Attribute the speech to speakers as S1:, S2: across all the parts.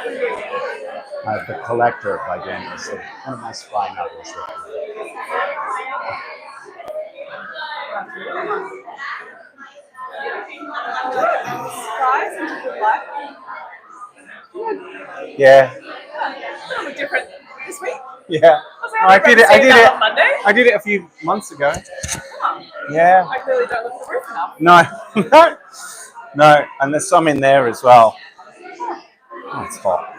S1: The Collector by Daniel. So one of my spy novels. Yeah.
S2: Look different this week.
S1: Yeah. I did it. On Monday. I did it a few months ago.
S2: Oh.
S1: Yeah.
S2: I clearly don't look the roof enough.
S1: No. No. And there's some in there as well. Oh, it's hot.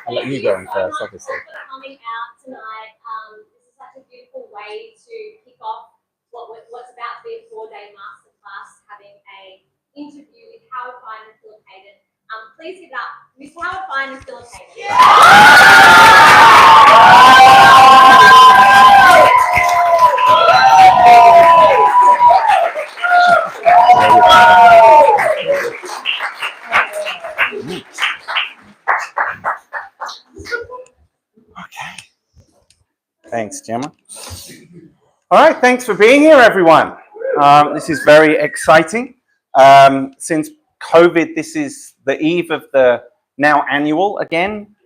S1: I'll let you go in first, obviously.
S3: Coming out tonight, this is such a beautiful way to kick off what's about to be a 4-day masterclass, having an interview with Howard Fine and Philip Hayden. Please give it up, Miss Howard Fine and Philip Hayden.
S1: Okay. Thanks, Gemma. All right, thanks for being here, everyone. This is very exciting. Since COVID, this is the eve of the now annual again.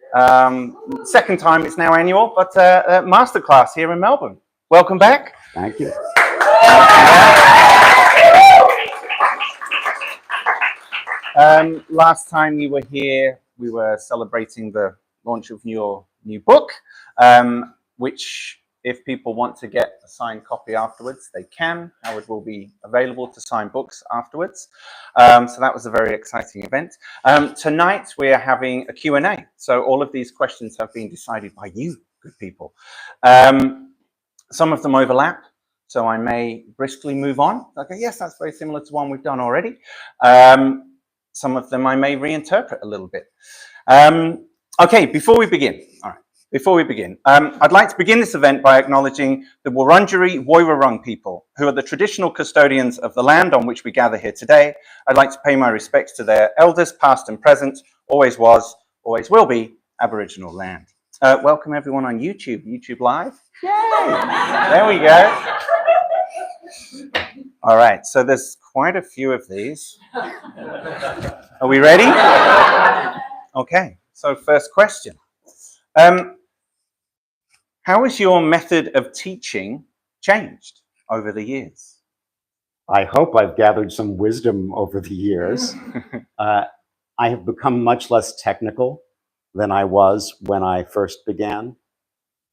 S1: Second time it's now annual, but masterclass here in Melbourne. Welcome back.
S4: Thank you.
S1: Last time you were here, we were celebrating the launch of your new book, which if people want to get a signed copy afterwards, they can. Howard will be available to sign books afterwards. So that was a very exciting event. Tonight we are having a Q&A. So all of these questions have been decided by you, good people. Some of them overlap, so I may briskly move on. Okay, yes, that's very similar to one we've done already. Some of them I may reinterpret a little bit. Okay, before we begin, I'd like to begin this event by acknowledging the Wurundjeri Woiwurrung people, who are the traditional custodians of the land on which we gather here today. I'd like to pay my respects to their elders, past and present, always was, always will be, Aboriginal land. Welcome everyone on YouTube, YouTube Live. Yay! There we go. All right, so there's quite a few of these. Are we ready? Okay, so first question. How has your method of teaching changed over the years?
S4: I hope I've gathered some wisdom over the years. I have become much less technical than I was when I first began.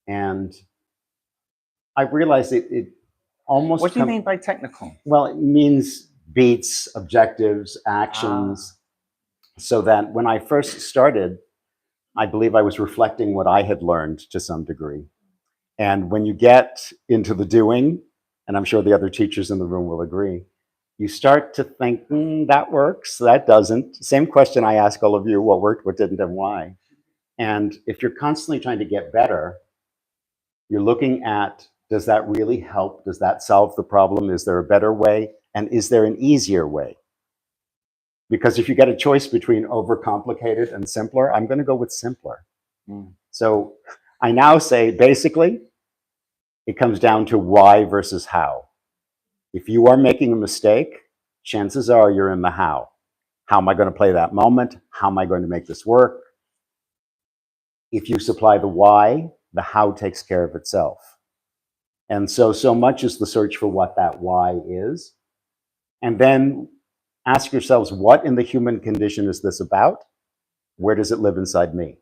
S4: And I realized it almost...
S1: What do you mean by technical?
S4: Well, it means beats, objectives, actions, so that when I first started, I believe I was reflecting what I had learned to some degree. And when you get into the doing, and I'm sure the other teachers in the room will agree, you start to think, that works, that doesn't. Same question I ask all of you, what worked, what didn't, and why? And if you're constantly trying to get better, you're looking at, does that really help? Does that solve the problem? Is there a better way? And is there an easier way? Because if you get a choice between overcomplicated and simpler, I'm going to go with simpler. So I now say, basically, it comes down to why versus how. If you are making a mistake, chances are you're in the how. How am I going to play that moment? How am I going to make this work? If you supply the why, the how takes care of itself. And so much is the search for what that why is. And then ask yourselves, what in the human condition is this about? Where does it live inside me?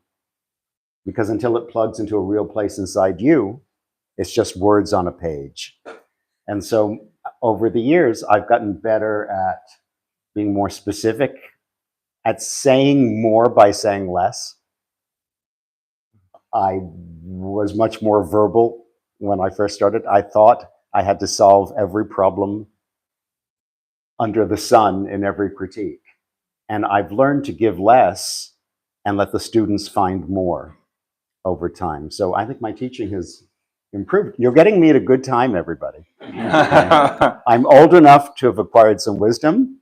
S4: Because until it plugs into a real place inside you, it's just words on a page. And so over the years, I've gotten better at being more specific, at saying more by saying less. I was much more verbal when I first started. I thought I had to solve every problem under the sun in every critique. And I've learned to give less and let the students find more over time. So I think my teaching has improved. You're getting me at a good time, everybody. I'm old enough to have acquired some wisdom,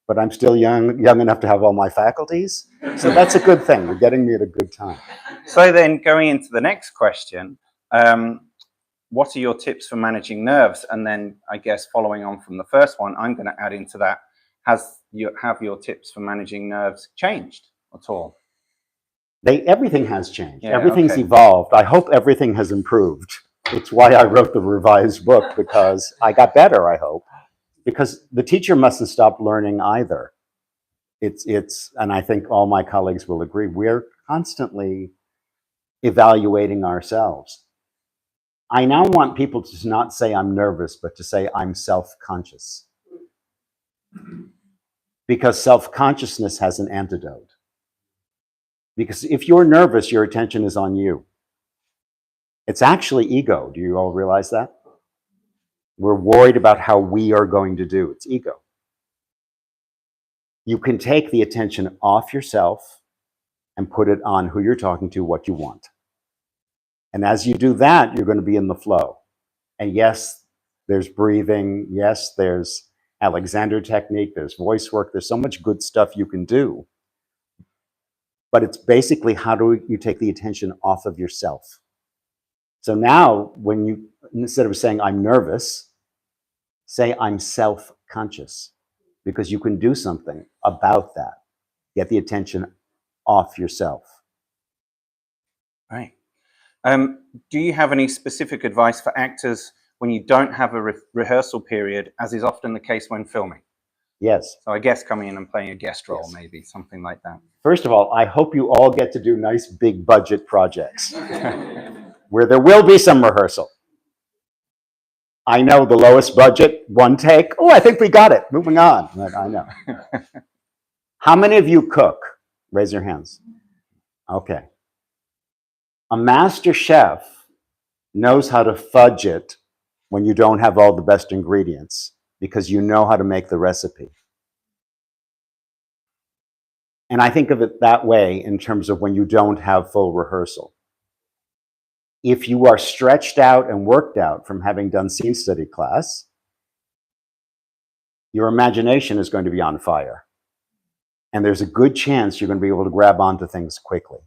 S4: but I'm still young enough to have all my faculties. So that's a good thing. You're getting me at a good time.
S1: So then going into the next question, what are your tips for managing nerves? And then I guess following on from the first one, I'm going to add into that, have your tips for managing nerves changed at all?
S4: Everything has changed.
S1: Yeah,
S4: Everything's
S1: okay.
S4: evolved. I hope everything has improved. It's why I wrote the revised book, because I got better, I hope. Because the teacher mustn't stop learning either. And I think all my colleagues will agree, we're constantly evaluating ourselves. I now want people to not say I'm nervous, but to say I'm self-conscious. Because self-consciousness has an antidote. Because if you're nervous, your attention is on you. It's actually ego. Do you all realize that? We're worried about how we are going to do. It's ego. You can take the attention off yourself and put it on who you're talking to, what you want. And as you do that, you're going to be in the flow. And yes, there's breathing. Yes, there's Alexander technique. There's voice work. There's so much good stuff you can do. But it's basically, how do you take the attention off of yourself? So now, when you, instead of saying I'm nervous, say I'm self-conscious, because you can do something about that. Get the attention off yourself.
S1: Right. Do you have any specific advice for actors when you don't have a rehearsal period, as is often the case when filming?
S4: Yes.
S1: So I guess coming in and playing a guest role,
S4: Yes.
S1: maybe, something like that.
S4: First of all, I hope you all get to do nice big budget projects where there will be some rehearsal. I know the lowest budget, one take. Oh, I think we got it. Moving on. I know. How many of you cook? Raise your hands. Okay. A master chef knows how to fudge it when you don't have all the best ingredients, because you know how to make the recipe. And I think of it that way in terms of when you don't have full rehearsal. If you are stretched out and worked out from having done scene study class, your imagination is going to be on fire. And there's a good chance you're going to be able to grab onto things quickly.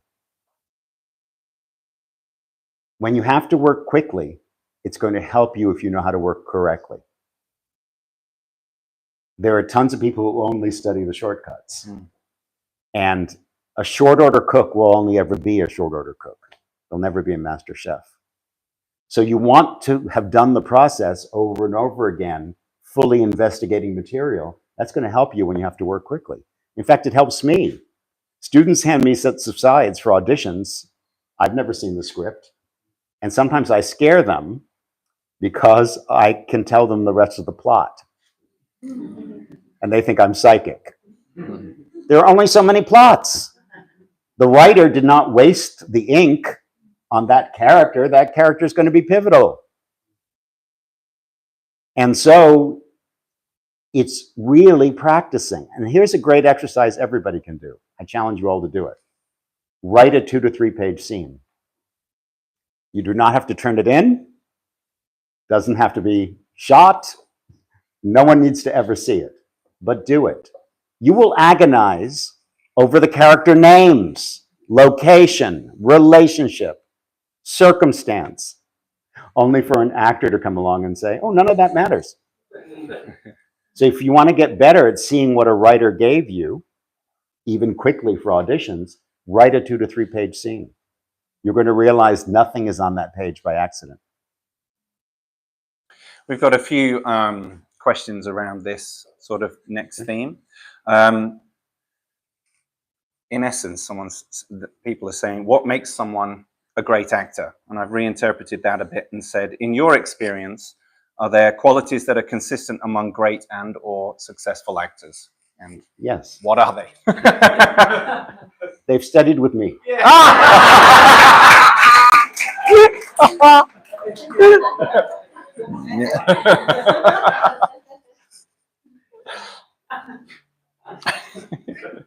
S4: When you have to work quickly, it's going to help you if you know how to work correctly. There are tons of people who only study the shortcuts. And a short order cook will only ever be a short order cook. They'll never be a master chef. So you want to have done the process over and over again, fully investigating material. That's going to help you when you have to work quickly. In fact, it helps me. Students hand me sets of sides for auditions. I've never seen the script. And sometimes I scare them because I can tell them the rest of the plot. And they think I'm psychic. There are only so many plots. The writer did not waste the ink on that character. That character is going to be pivotal. And so it's really practicing. And here's a great exercise everybody can do. I challenge you all to do it. Write a 2 to 3 page scene. You do not have to turn it in. Doesn't have to be shot. No one needs to ever see it. But do it. You will agonize over the character names, location, relationship, circumstance, only for an actor to come along and say, oh, none of that matters. So if you want to get better at seeing what a writer gave you, even quickly for auditions, write a 2 to 3 page scene. You're going to realize nothing is on that page by accident.
S1: We've got a few questions around this sort of next theme. In essence, people are saying, what makes someone a great actor? And I've reinterpreted that a bit and said, in your experience, are there qualities that are consistent among great and or successful actors? And
S4: yes.
S1: What are they?
S4: They've studied with me.
S1: Yeah.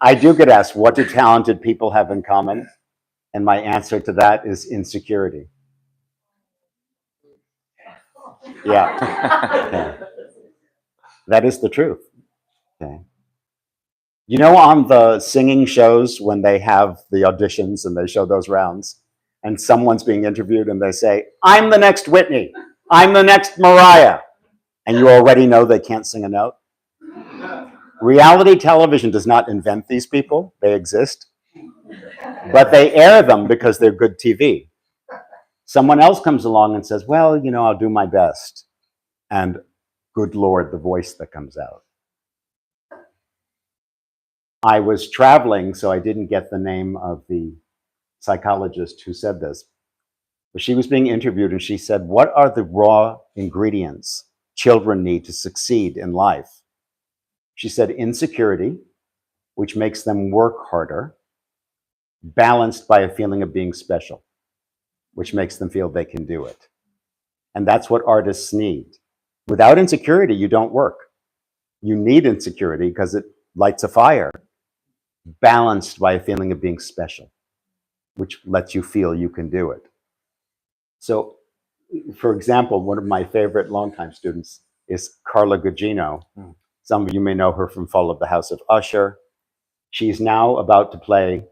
S4: I do get asked, what do talented people have in common? And my answer to that is insecurity. Yeah. Okay. That is the truth. Okay. You know, on the singing shows when they have the auditions and they show those rounds, and someone's being interviewed and they say, I'm the next Whitney, I'm the next Mariah, and you already know they can't sing a note? Reality television does not invent these people, they exist, but they air them because they're good TV. Someone else comes along and says, well, you know, I'll do my best. And good Lord, the voice that comes out. I was traveling, so I didn't get the name of the psychologist who said this. But she was being interviewed and she said, what are the raw ingredients children need to succeed in life? She said, insecurity, which makes them work harder, balanced by a feeling of being special, which makes them feel they can do it. And that's what artists need. Without insecurity, you don't work. You need insecurity because it lights a fire, balanced by a feeling of being special, which lets you feel you can do it. So, for example, one of my favorite longtime students is Carla Gugino. Some of you may know her from Fall of the House of Usher. She's now about to play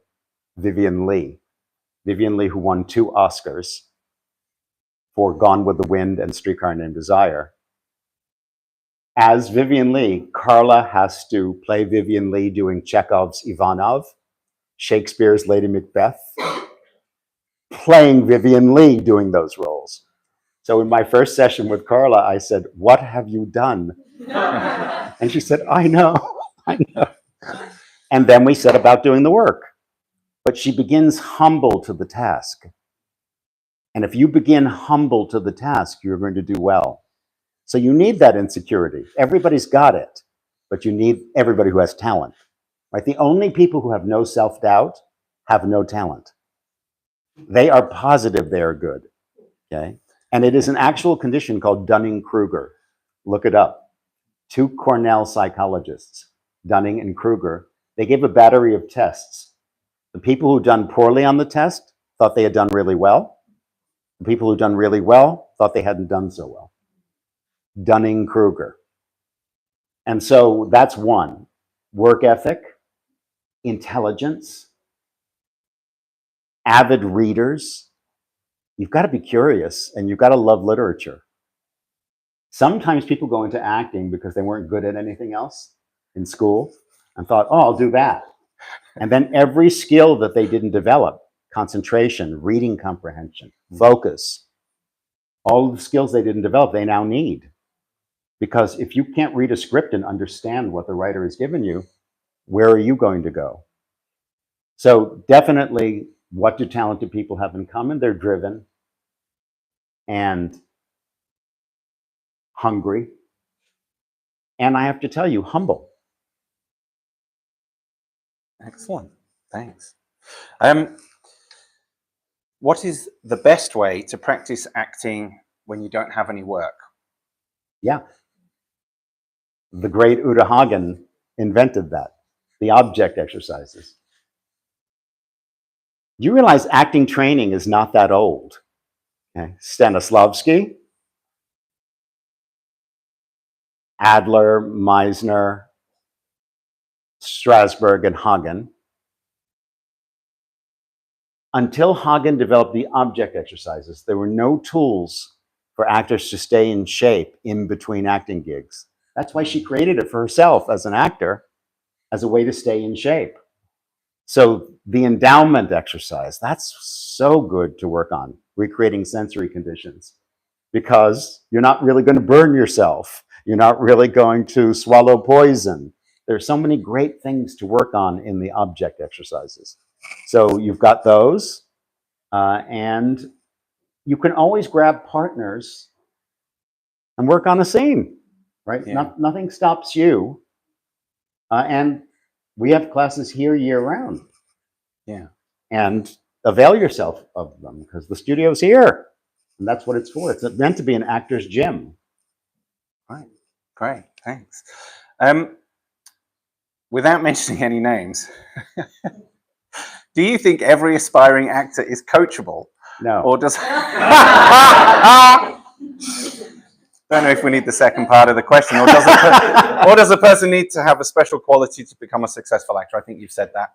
S4: Vivian Leigh. Vivian Leigh, who won 2 Oscars for Gone with the Wind and Streetcar Named Desire. As Vivian Leigh, Carla has to play Vivian Leigh doing Chekhov's Ivanov, Shakespeare's Lady Macbeth, playing Vivian Leigh doing those roles. So in my first session with Carla, I said, what have you done? And she said, I know, I know. And then we set about doing the work. But she begins humble to the task. And if you begin humble to the task, you're going to do well. So you need that insecurity. Everybody's got it, but you need everybody who has talent, right? The only people who have no self-doubt have no talent. They are positive they are good, okay? And it is an actual condition called Dunning-Kruger. Look it up. 2 Cornell psychologists, Dunning and Kruger, they gave a battery of tests. The people who done poorly on the test thought they had done really well. The people who done really well thought they hadn't done so well. Dunning-Kruger. And so that's one. Work ethic, intelligence, avid readers. You've got to be curious and you've got to love literature. Sometimes people go into acting because they weren't good at anything else in school and thought, oh, I'll do that. And then every skill that they didn't develop, concentration, reading comprehension, focus, all of the skills they didn't develop, they now need. Because if you can't read a script and understand what the writer has given you, where are you going to go? So definitely, what do talented people have in common? They're driven and hungry. And I have to tell you, humble.
S1: Excellent, thanks. What is the best way to practice acting when you don't have any work?
S4: Yeah. The great Uta Hagen invented that, the object exercises. You realize acting training is not that old. Okay? Stanislavski, Adler, Meisner, Strasberg, and Hagen. Until Hagen developed the object exercises, there were no tools for actors to stay in shape in between acting gigs. That's why she created it for herself as an actor, as a way to stay in shape. So the endowment exercise, that's so good to work on, recreating sensory conditions, because you're not really going to burn yourself. You're not really going to swallow poison. There's so many great things to work on in the object exercises. So you've got those, and you can always grab partners and work on a scene, right?
S1: Yeah.
S4: Nothing stops you. And we have classes here year-round.
S1: Yeah.
S4: And avail yourself of them, because the studio's here. And that's what it's for. It's meant to be an actor's gym.
S1: Right, great, thanks. Without mentioning any names, do you think every aspiring actor is coachable?
S4: No.
S1: Or does... don't know if we need the second part of the question, or does a person need to have a special quality to become a successful actor? I think you've said that.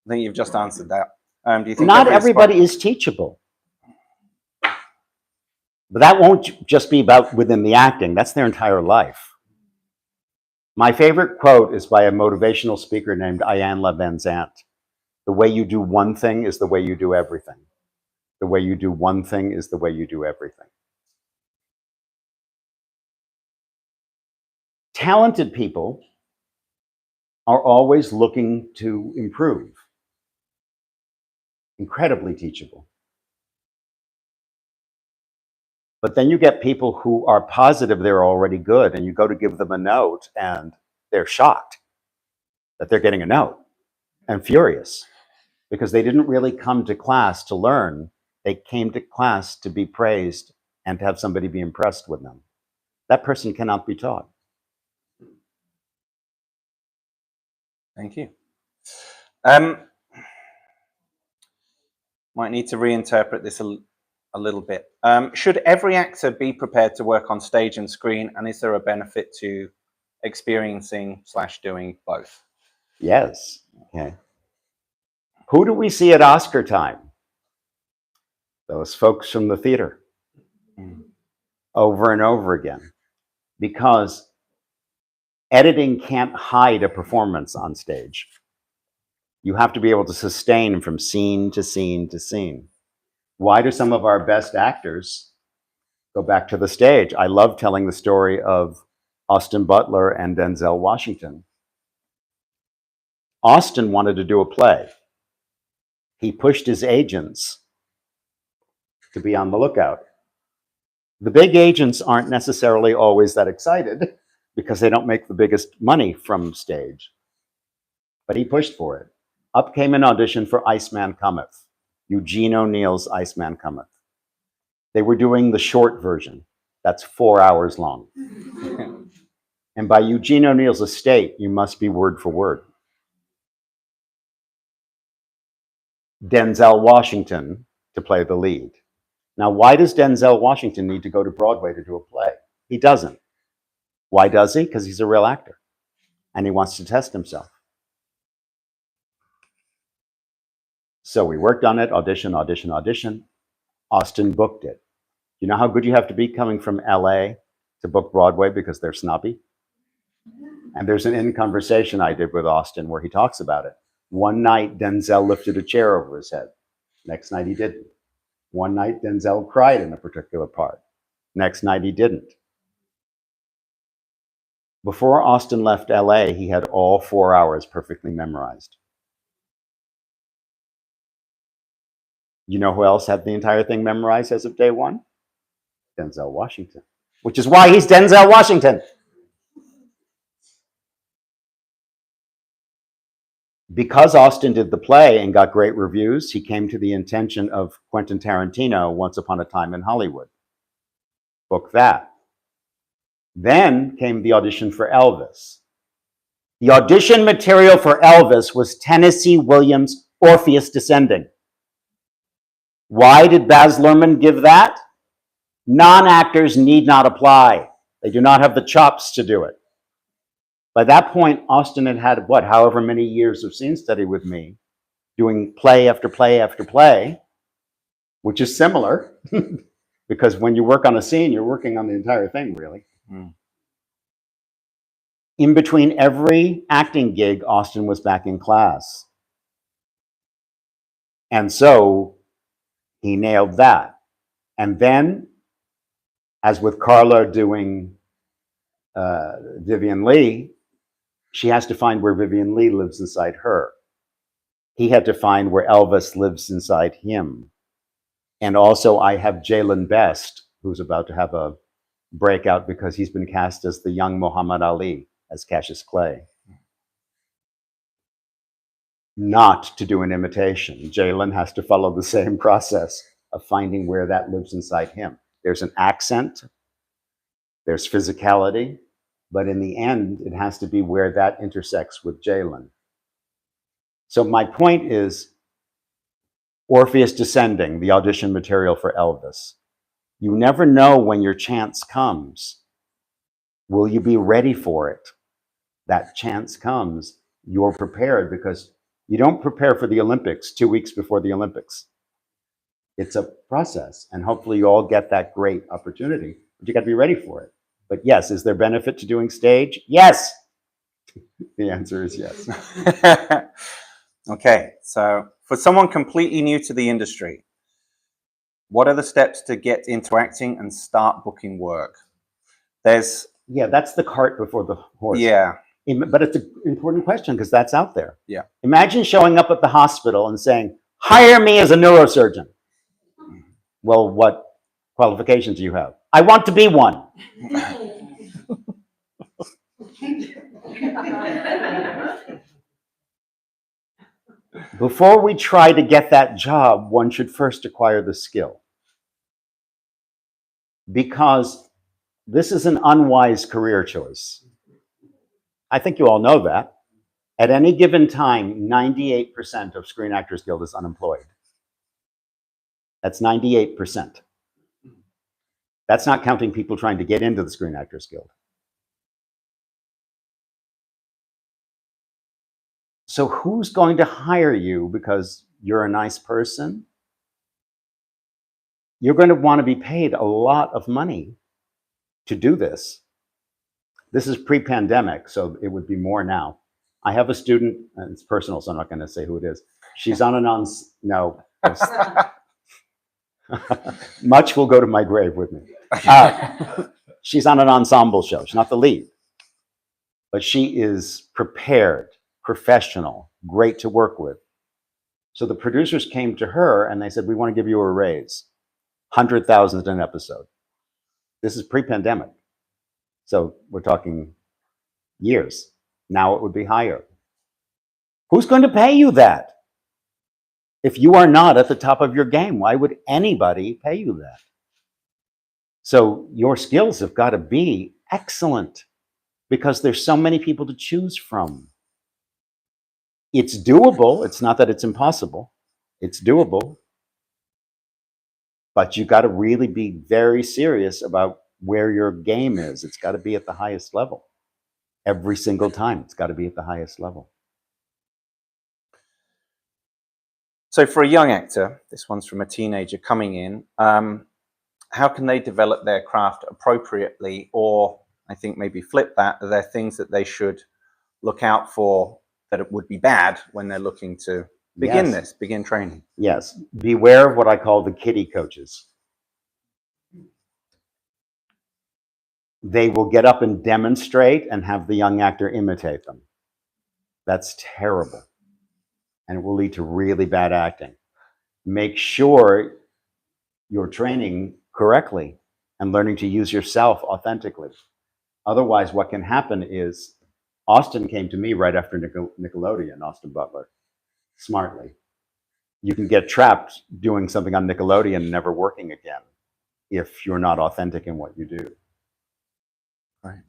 S1: I think you've just answered that. Do you think
S4: Not everybody is teachable. But that won't just be about within the acting. That's their entire life. My favorite quote is by a motivational speaker named Ayan Van The way you do one thing is the way you do everything. The way you do one thing is the way you do everything. Talented people are always looking to improve. Incredibly teachable. But then you get people who are positive they're already good, and you go to give them a note, and they're shocked that they're getting a note and furious because they didn't really come to class to learn. They came to class to be praised and to have somebody be impressed with them. That person cannot be taught.
S1: Thank you. Might need to reinterpret this a little bit. Should every actor be prepared to work on stage and screen, and is there a benefit to experiencing/doing both?
S4: Yes. Okay. Who do we see at Oscar time? Those folks from the theater. Over and over again. Because editing can't hide a performance on stage. You have to be able to sustain from scene to scene to scene. Why do some of our best actors go back to the stage? I love telling the story of Austin Butler and Denzel Washington. Austin wanted to do a play. He pushed his agents to be on the lookout. The big agents aren't necessarily always that excited because they don't make the biggest money from stage. But he pushed for it. Up came an audition for Iceman Cometh, Eugene O'Neill's Iceman Cometh. They were doing the short version. That's 4 hours long. And by Eugene O'Neill's estate, you must be word for word. Denzel Washington to play the lead. Now, why does Denzel Washington need to go to Broadway to do a play? He doesn't. Why does he? Because he's a real actor. And he wants to test himself. So we worked on it, audition. Austin booked it. You know how good you have to be coming from LA to book Broadway because they're snobby? And there's an in-conversation I did with Austin where he talks about it. One night, Denzel lifted a chair over his head. Next night, he didn't. One night, Denzel cried in a particular part. Next night, he didn't. Before Austin left LA, he had all 4 hours perfectly memorized. You know who else had the entire thing memorized as of day one? Denzel Washington, which is why he's Denzel Washington. Because Austin did the play and got great reviews, he came to the intention of Quentin Tarantino, Once Upon a Time in Hollywood. Book that. Then came the audition for Elvis. The audition material for Elvis was Tennessee Williams' Orpheus Descending. Why did Baz Luhrmann give that? Non-actors need not apply. They do not have the chops to do it. By that point, Austin had had, however many years of scene study with me, doing play after play after play, which is similar, because when you work on a scene, you're working on the entire thing, really. In between every acting gig, Austin was back in class. And so he nailed that. And then, as with Carla doing Vivian Lee, she has to find where Vivian Lee lives inside her. He had to find where Elvis lives inside him. And also I have Jalen Best, who's about to have a breakout because he's been cast as the young Muhammad Ali, as Cassius Clay. Not to do an imitation. Jalen has to follow the same process of finding where that lives inside him. There's an accent, there's physicality, but in the end, it has to be where that intersects with Jalen. So my point is, Orpheus Descending, the audition material for Elvis. You never know when your chance comes. Will you be ready for it? That chance comes, you're prepared, because you don't prepare for the Olympics 2 weeks before the Olympics. It's a process, and hopefully you all get that great opportunity, but you got to be ready for it. But yes, is there benefit to doing stage? Yes. The answer is yes.
S1: Okay, so for someone completely new to the industry, what are the steps to get into acting and start booking work?
S4: Yeah, that's the cart before the horse.
S1: Yeah.
S4: But it's an important question because that's out there.
S1: Yeah.
S4: Imagine showing up at the hospital and saying, hire me as a neurosurgeon. Well, what qualifications do you have? I want to be one. Before we try to get that job, one should first acquire the skill. Because this is an unwise career choice. I think you all know that. At any given time, 98% of Screen Actors Guild is unemployed. That's 98%. That's not counting people trying to get into the Screen Actors Guild. So who's going to hire you because you're a nice person? You're going to want to be paid a lot of money to do this. This is pre-pandemic, so it would be more now. I have a student, and it's personal, so I'm not going to say who it is. She's on an no. Much will go to my grave with me. She's on an ensemble show. She's not the lead, but she is prepared, professional, great to work with. So the producers came to her and they said, we want to give you a raise, 100,000 an episode. This is pre-pandemic. So we're talking years. Now it would be higher. Who's going to pay you that? If you are not at the top of your game, why would anybody pay you that? So your skills have got to be excellent because there's so many people to choose from. It's doable. It's not that it's impossible. It's doable. But you got to really be very serious about where your game is. It's got to be at the highest level. Every single time, it's got to be at the highest level.
S1: So for a young actor, this one's from a teenager coming in, how can they develop their craft appropriately? Or I think maybe flip that, are there things that they should look out for that it would be bad when they're looking to begin training?
S4: Yes, beware of what I call the kiddie coaches. They will get up and demonstrate and have the young actor imitate them. That's terrible. And it will lead to really bad acting. Make sure you're training correctly and learning to use yourself authentically. Otherwise, what can happen is, Austin came to me right after Nickelodeon, Austin Butler, smartly. You can get trapped doing something on Nickelodeon and never working again if you're not authentic in what you do.
S1: Right.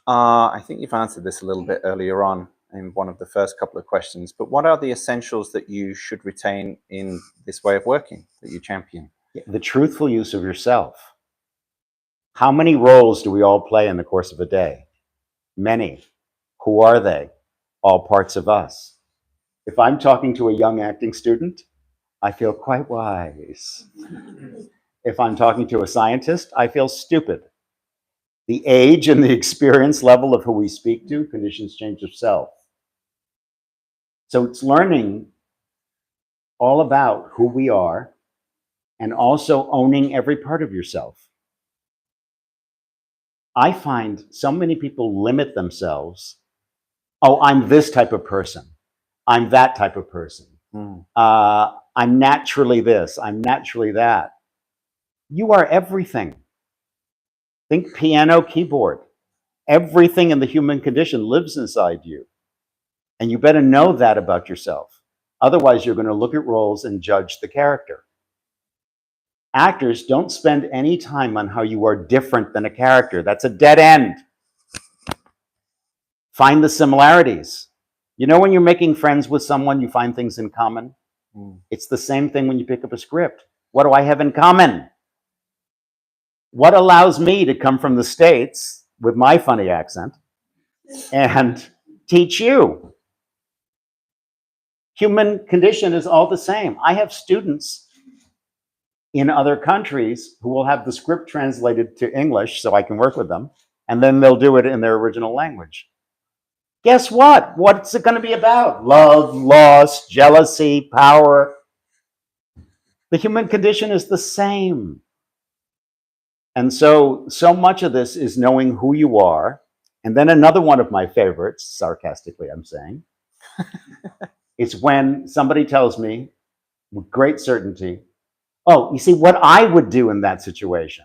S1: I think you've answered this a little bit earlier on in one of the first couple of questions, but what are the essentials that you should retain in this way of working that you champion?
S4: The truthful use of yourself. How many roles do we all play in the course of a day? Many. Who are they? All parts of us. If I'm talking to a young acting student, I feel quite wise. If I'm talking to a scientist, I feel stupid. The age and the experience level of who we speak to conditions change of self. So it's learning all about who we are and also owning every part of yourself. I find so many people limit themselves. Oh, I'm this type of person. I'm that type of person. I'm naturally this. I'm naturally that. You are everything. Think piano, keyboard. Everything in the human condition lives inside you. And you better know that about yourself. Otherwise, you're going to look at roles and judge the character. Actors don't spend any time on how you are different than a character. That's a dead end. Find the similarities. You know when you're making friends with someone, you find things in common? It's the same thing when you pick up a script. What do I have in common? What allows me to come from the States with my funny accent and teach you? Human condition is all the same. I have students in other countries who will have the script translated to English so I can work with them, and then they'll do it in their original language. Guess what? What's it going to be about? Love, loss, jealousy, power. The human condition is the same. And so much of this is knowing who you are. And then another one of my favorites, sarcastically I'm saying, is when somebody tells me with great certainty, oh, you see what I would do in that situation.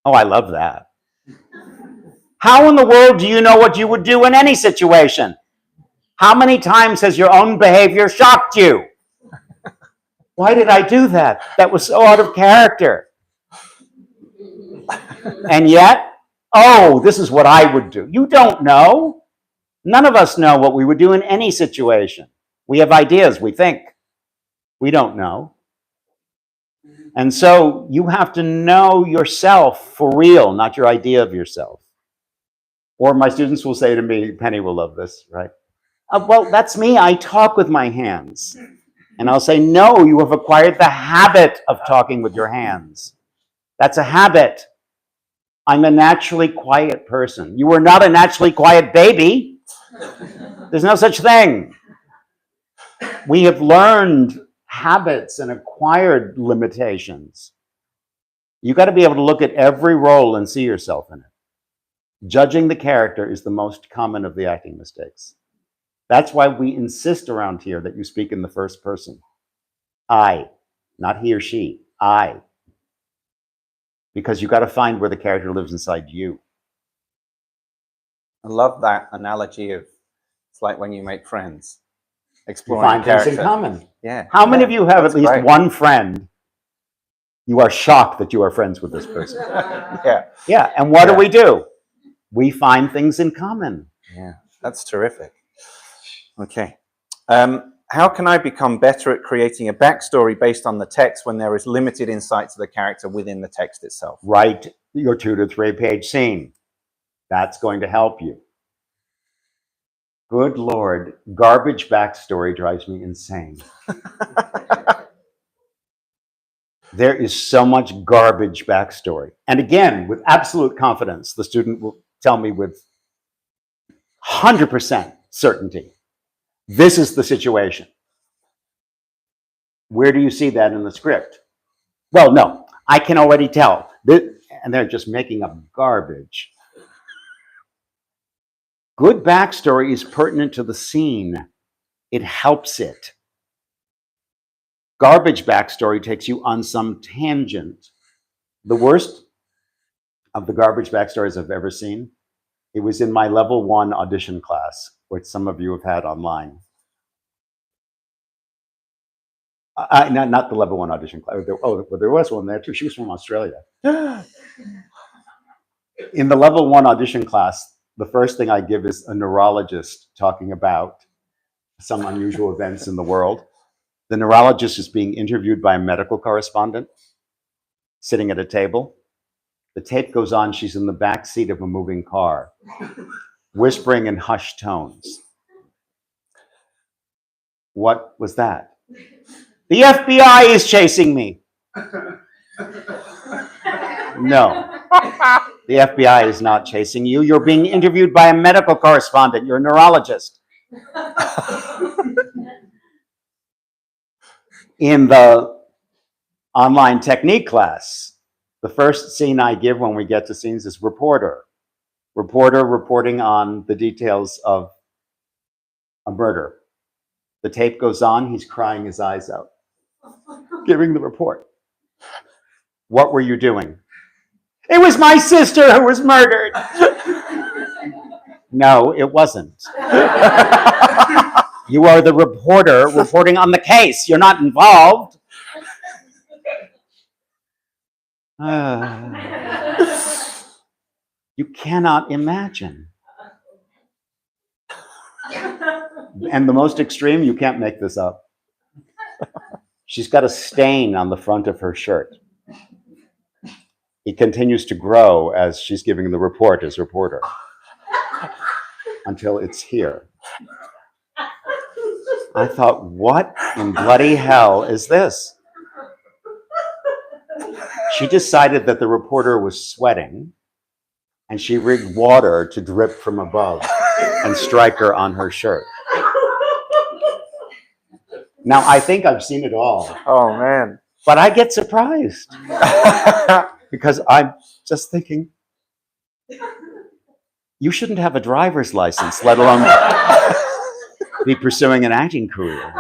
S4: Oh, I love that. How in the world do you know what you would do in any situation? How many times has your own behavior shocked you? Why did I do that? That was so out of character. And yet, oh, this is what I would do. You don't know. None of us know what we would do in any situation. We have ideas, we think. We don't know. And so you have to know yourself for real, not your idea of yourself. Or my students will say to me, Penny will love this, right? Well, that's me. I talk with my hands. And I'll say, no, you have acquired the habit of talking with your hands. That's a habit. I'm a naturally quiet person. You are not a naturally quiet baby. There's no such thing. We have learned habits and acquired limitations. You got to be able to look at every role and see yourself in it. Judging the character is the most common of the acting mistakes. That's why we insist around here that you speak in the first person. I, not he or she, I. Because you got to find where the character lives inside you.
S1: I love that analogy of it's like when you make friends.
S4: You
S1: Exploring
S4: find things in common.
S1: Yeah.
S4: How many of you have
S1: That's
S4: at least
S1: great.
S4: one friend you are shocked that you are friends with this person?
S1: Yeah.
S4: Yeah, and what do? We find things in common.
S1: Yeah, that's terrific. Okay. How can I become better at creating a backstory based on the text when there is limited insight to the character within the text itself?
S4: Write your 2 to 3 page scene. That's going to help you. Good Lord, garbage backstory drives me insane. There is so much garbage backstory. And again, with absolute confidence, the student will tell me with 100% certainty, this is the situation. Where do you see that in the script? Well, no, I can already tell. And they're just making up garbage. Good backstory is pertinent to the scene. It helps it. Garbage backstory takes you on some tangent. The worst of the garbage backstories I've ever seen, it was in my level 1 audition class, which some of you have had online. Not the level 1 audition class. There was one there too. She was from Australia. In the level 1 audition class, the first thing I give is a neurologist talking about some unusual events in the world. The neurologist is being interviewed by a medical correspondent sitting at a table. The tape goes on. She's in the back seat of a moving car, whispering in hushed tones. What was that? The FBI is chasing me. No, the FBI is not chasing you. You're being interviewed by a medical correspondent. You're a neurologist. In the online technique class, the first scene I give when we get to scenes is reporter. Reporter reporting on the details of a murder. The tape goes on, he's crying his eyes out, giving the report. What were you doing? It was my sister who was murdered. No, it wasn't. You are the reporter reporting on the case. You're not involved. You cannot imagine. And the most extreme, you can't make this up. She's got a stain on the front of her shirt. It continues to grow as she's giving the report as reporter until it's here. I thought, what in bloody hell is this? She decided that the reporter was sweating, and she rigged water to drip from above and strike her on her shirt. Now, I think I've seen it all,
S1: Oh, man.
S4: but I get surprised because I'm just thinking, you shouldn't have a driver's license, let alone be pursuing an acting career.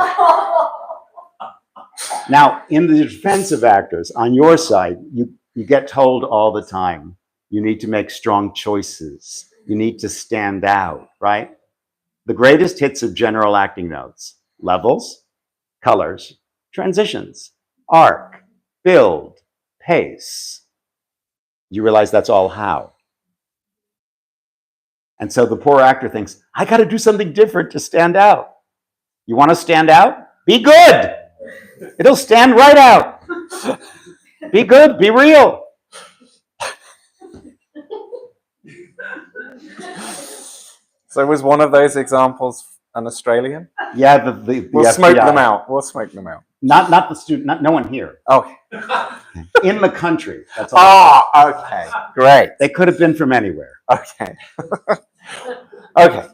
S4: Now, in the defense of actors, on your side, you get told all the time, you need to make strong choices. You need to stand out, right? The greatest hits of general acting notes: levels, colors, transitions, arc, build, pace. You realize that's all how. And so the poor actor thinks, I got to do something different to stand out. You want to stand out? Be good. It'll stand right out. Be good, be real.
S1: So was one of those examples an Australian?
S4: Yeah, the
S1: We'll
S4: FBI.
S1: smoke them out. We'll smoke them out.
S4: Not the student, no one here.
S1: Okay.
S4: In the country. That's all.
S1: Oh, okay. Great.
S4: They could have been from anywhere.
S1: Okay. Okay.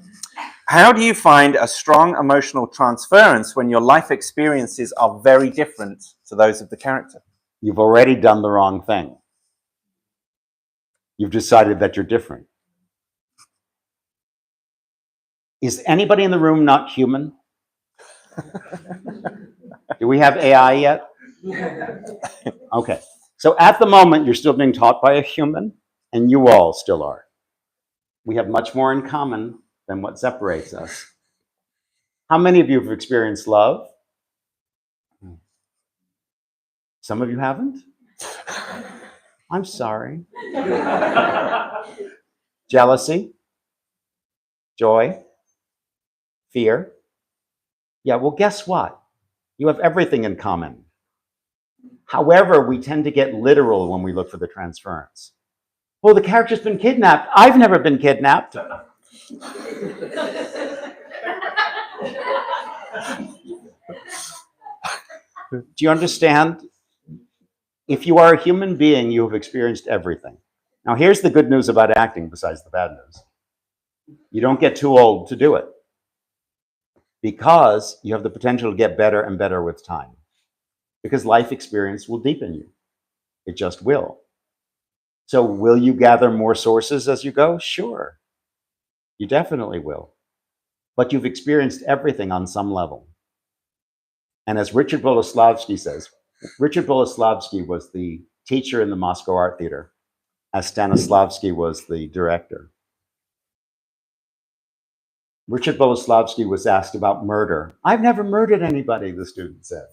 S1: How do you find a strong emotional transference when your life experiences are very different to those of the character?
S4: You've already done the wrong thing. You've decided that you're different. Is anybody in the room not human? Do we have AI yet? Okay. So at the moment, you're still being taught by a human, and you all still are. We have much more in common than what separates us. How many of you have experienced love? Some of you haven't? I'm sorry. Jealousy? Joy? Fear? Yeah, well, guess what? You have everything in common. However, we tend to get literal when we look for the transference. Well, the character's been kidnapped. I've never been kidnapped. Do you understand? If you are a human being, you have experienced everything. Now, here's the good news about acting, besides the bad news. You don't get too old to do it, because you have the potential to get better and better with time. Because life experience will deepen you. It just will. So will you gather more sources as you go? Sure. You definitely will. But you've experienced everything on some level. And as Richard Boleslavsky says, Richard Boleslavsky was the teacher in the Moscow Art Theater, as Stanislavski was the director. Richard Boleslavsky was asked about murder. I've never murdered anybody, the student said.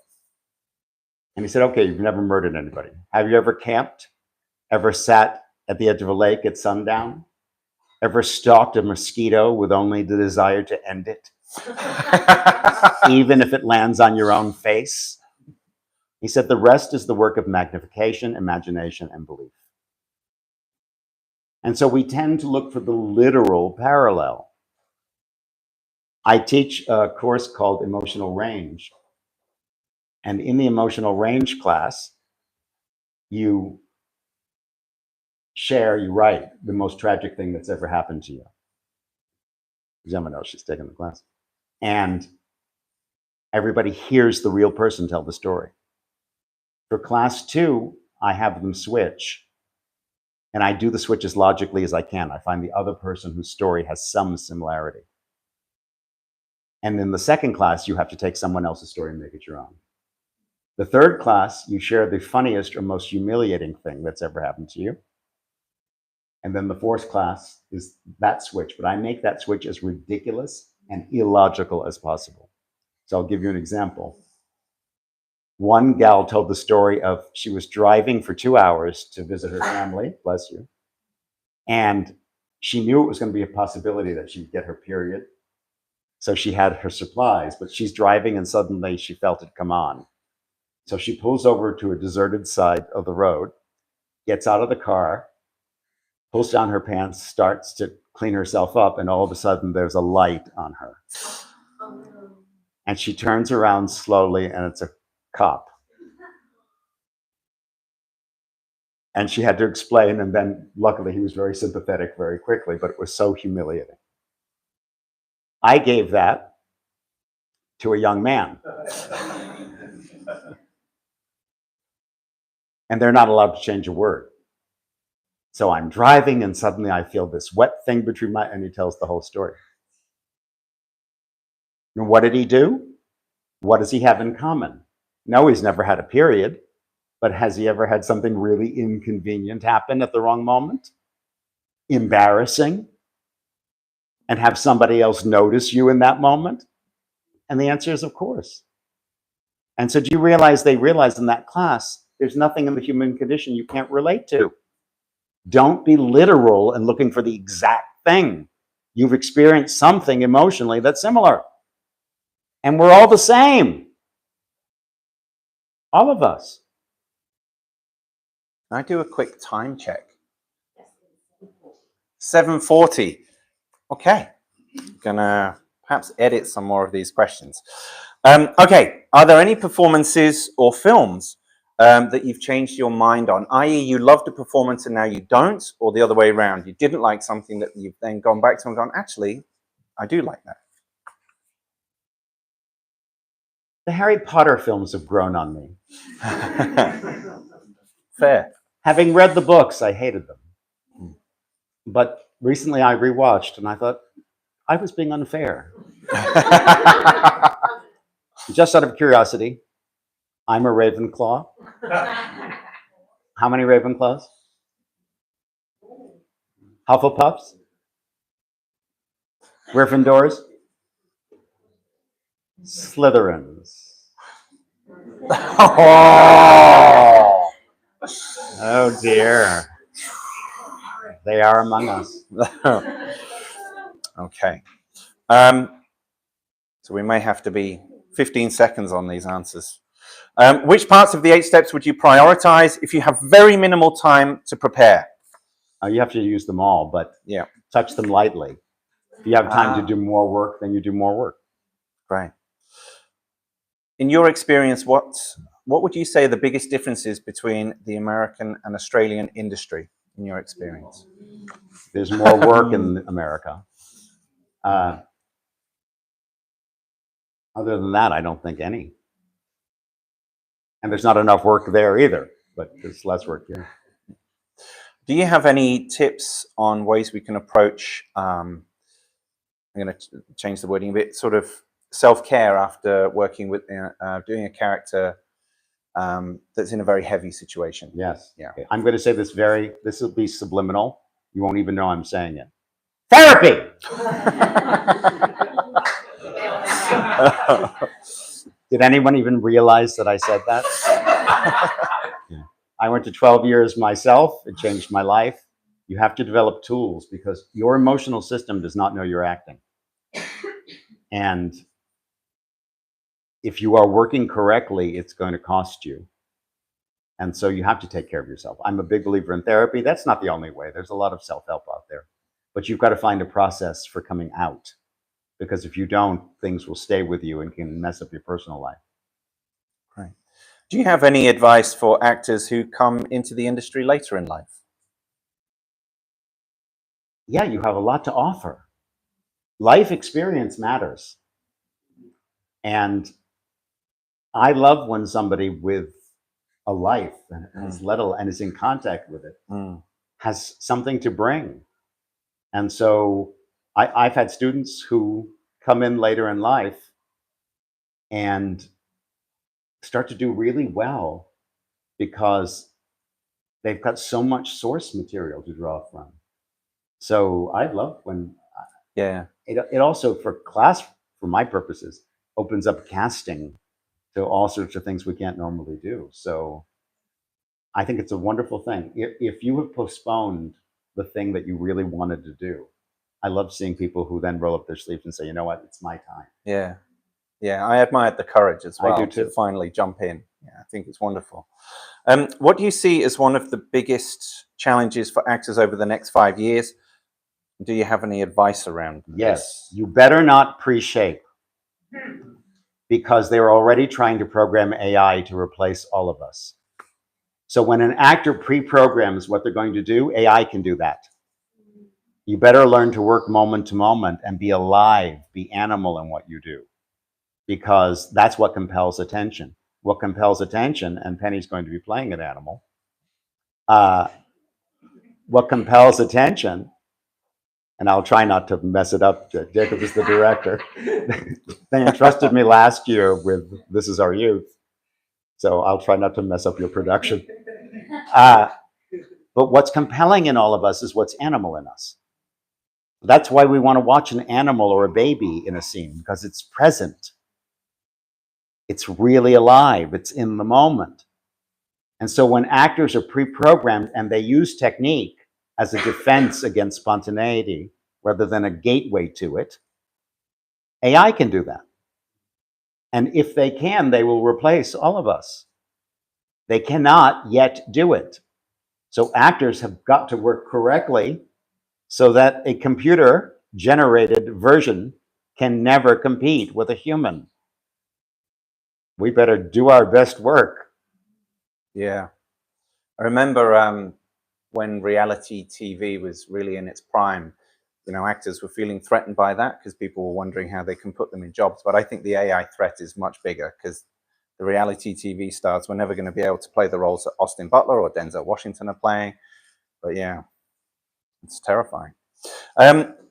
S4: And he said, okay, you've never murdered anybody. Have you ever camped? Ever sat at the edge of a lake at sundown? Ever stalked a mosquito with only the desire to end it? Even if it lands on your own face? He said, the rest is the work of magnification, imagination, and belief. And so we tend to look for the literal parallel. I teach a course called Emotional Range. And in the Emotional Range class, you write the most tragic thing that's ever happened to you. Gemma knows, she's taking the class. And everybody hears the real person tell the story. For class 2, I have them switch. And I do the switch as logically as I can. I find the other person whose story has some similarity. And in the second class, you have to take someone else's story and make it your own. The third class, you share the funniest or most humiliating thing that's ever happened to you. And then the fourth class is that switch, but I make that switch as ridiculous and illogical as possible. So I'll give you an example. One gal told the story of she was driving for 2 hours to visit her family, bless you, and she knew it was going to be a possibility that she'd get her period. So she had her supplies, but she's driving and suddenly she felt it come on. So she pulls over to a deserted side of the road, gets out of the car, pulls down her pants, starts to clean herself up, and all of a sudden there's a light on her. And she turns around slowly, and it's a cop. And she had to explain, and then luckily he was very sympathetic very quickly, but it was so humiliating. I gave that to a young man. And they're not allowed to change a word. So I'm driving, and suddenly I feel this wet thing between my, and he tells the whole story. And what did he do? What does he have in common? No, he's never had a period, but has he ever had something really inconvenient happen at the wrong moment? Embarrassing? And have somebody else notice you in that moment? And the answer is, of course. And so do you realize they realized in that class, there's nothing in the human condition you can't relate to. Don't be literal and looking for the exact thing. You've experienced something emotionally that's similar. And we're all the same. All of us.
S1: Can I do a quick time check? 7:40. Okay. Gonna perhaps edit some more of these questions. Okay. Are there any performances or films that you've changed your mind on? I.e., you loved a performance and now you don't, or the other way around. You didn't like something that you've then gone back to and gone, actually, I do like that.
S4: The Harry Potter films have grown on me.
S1: Fair.
S4: Having read the books, I hated them. But recently I rewatched and I thought, I was being unfair. Just out of curiosity, I'm a Ravenclaw. How many Ravenclaws? Hufflepuffs? Gryffindors? Slytherins. Oh dear. They are among us.
S1: Okay. So we may have to be 15 seconds on these answers. Which parts of the 8 steps would you prioritize if you have very minimal time to prepare?
S4: You have to use them all, but
S1: Yeah.
S4: touch them lightly. If you have time to do more work, then you do more work.
S1: Great. In your experience, what would you say the biggest differences between the American and Australian industry in your experience?
S4: There's more work in America. Other than that, I don't think any. And there's not enough work there either, but there's less work here.
S1: Do you have any tips on ways we can approach, I'm going to change the wording a bit, sort of self-care after working with, doing a character that's in a very heavy situation?
S4: Yes.
S1: Yeah.
S4: Okay. I'm going to say this will be subliminal. You won't even know I'm saying it. Therapy! Did anyone even realize that I said that? Yeah. I went to 12 years myself. It changed my life. You have to develop tools because your emotional system does not know you're acting. And if you are working correctly, it's going to cost you. And so you have to take care of yourself. I'm a big believer in therapy. That's not the only way. There's a lot of self-help out there. But you've got to find a process for coming out. Because if you don't, things will stay with you and can mess up your personal life.
S1: Right. Do you have any advice for actors who come into the industry later in life?
S4: Yeah, you have a lot to offer. Life experience matters. And I love when somebody with a life and is little and is in contact with it has something to bring. And so I've had students who come in later in life and start to do really well because they've got so much source material to draw from. So I love when it also for my purposes, opens up casting to all sorts of things we can't normally do. So I think it's a wonderful thing. If you have postponed the thing that you really wanted to do, I love seeing people who then roll up their sleeves and say, you know what, it's my time.
S1: Yeah. Yeah, I admired the courage as well.
S4: I do too.
S1: To finally jump in. Yeah, I think it's wonderful. What do you see as one of the biggest challenges for actors over the next 5 years? Do you have any advice around
S4: Yes,
S1: this?
S4: you better not pre-shape, because they're already trying to program AI to replace all of us. So when an actor pre-programs what they're going to do, AI can do that. You better learn to work moment to moment and be alive, be animal in what you do, because that's what compels attention. What compels attention, and Penny's going to be playing an animal, what compels attention, and I'll try not to mess it up, Jacob is the director. They entrusted me last year with This Is Our Youth, so I'll try not to mess up your production. But what's compelling in all of us is what's animal in us. That's why we want to watch an animal or a baby in a scene, because it's present. It's really alive. It's in the moment. And so when actors are pre-programmed and they use technique as a defense against spontaneity rather than a gateway to it, AI can do that. And if they can, they will replace all of us. They cannot yet do it. So actors have got to work correctly so that a computer-generated version can never compete with a human. We better do our best work.
S1: Yeah. I remember when reality TV was really in its prime, actors were feeling threatened by that because people were wondering how they can put them in jobs. But I think the AI threat is much bigger, because the reality TV stars were never going to be able to play the roles that Austin Butler or Denzel Washington are playing. But yeah, it's terrifying.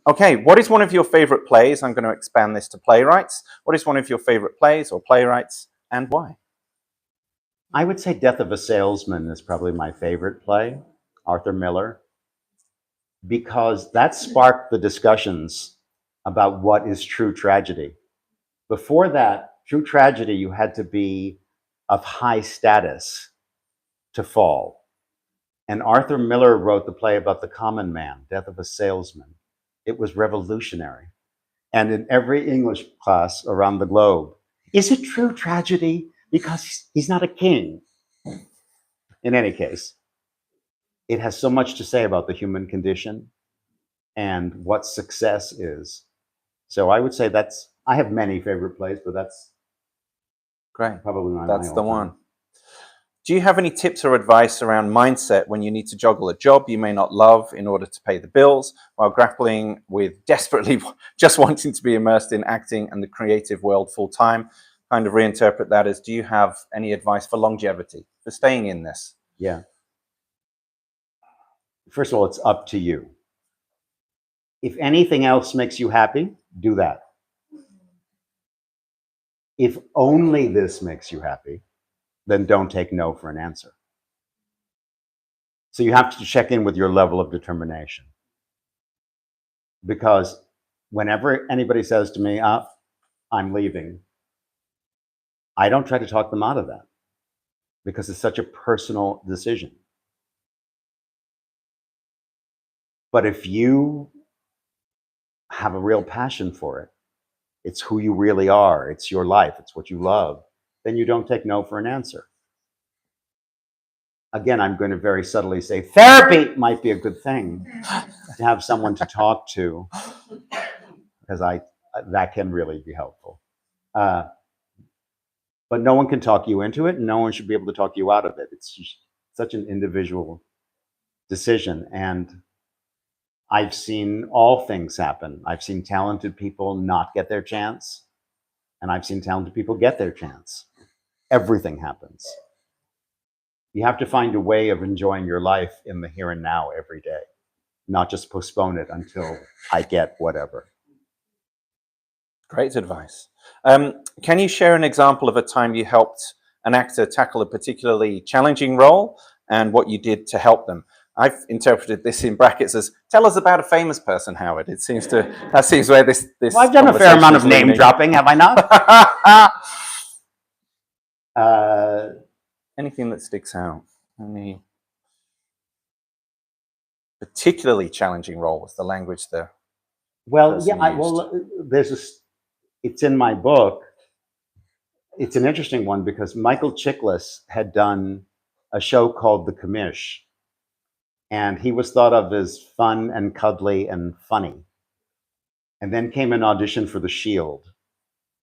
S1: Okay, what is one of your favorite plays? I'm going to expand this to playwrights. What is one of your favorite plays or playwrights, and why?
S4: I would say Death of a Salesman is probably my favorite play, Arthur Miller, because that sparked the discussions about what is true tragedy. Before that, true tragedy, you had to be of high status to fall. And Arthur Miller wrote the play about the common man, Death of a Salesman. It was revolutionary. And in every English class around the globe, is it true tragedy? Because he's not a king. In any case, it has so much to say about the human condition and what success is. So I would say I have many favorite plays, but that's
S1: Great.
S4: probably my
S1: That's the
S4: all-time.
S1: one. Do you have any tips or advice around mindset when you need to juggle a job you may not love in order to pay the bills, while grappling with desperately just wanting to be immersed in acting and the creative world full time? Kind of reinterpret that as, do you have any advice for longevity, for staying in this?
S4: Yeah. First of all, it's up to you. If anything else makes you happy, do that. If only this makes you happy, then don't take no for an answer. So you have to check in with your level of determination. Because whenever anybody says to me, I'm leaving, I don't try to talk them out of that, because it's such a personal decision. But if you have a real passion for it, it's who you really are, it's your life, it's what you love, then you don't take no for an answer. Again, I'm going to very subtly say therapy might be a good thing, to have someone to talk to, because that can really be helpful. But no one can talk you into it, and no one should be able to talk you out of it. It's just such an individual decision. And I've seen all things happen. I've seen talented people not get their chance, and I've seen talented people get their chance. Everything happens. You have to find a way of enjoying your life in the here and now every day, not just postpone it until I get whatever.
S1: Great advice. Can you share an example of a time you helped an actor tackle a particularly challenging role and what you did to help them? I've interpreted this in brackets as, tell us about a famous person, Howard. That seems where this
S4: Well, I've done a fair amount of name dropping, have I not?
S1: Anything that sticks out? Any particularly challenging role was the language there?
S4: Well, yeah, it's in my book. It's an interesting one because Michael Chiklis had done a show called The Commish, and he was thought of as fun and cuddly and funny. And then came an audition for The Shield,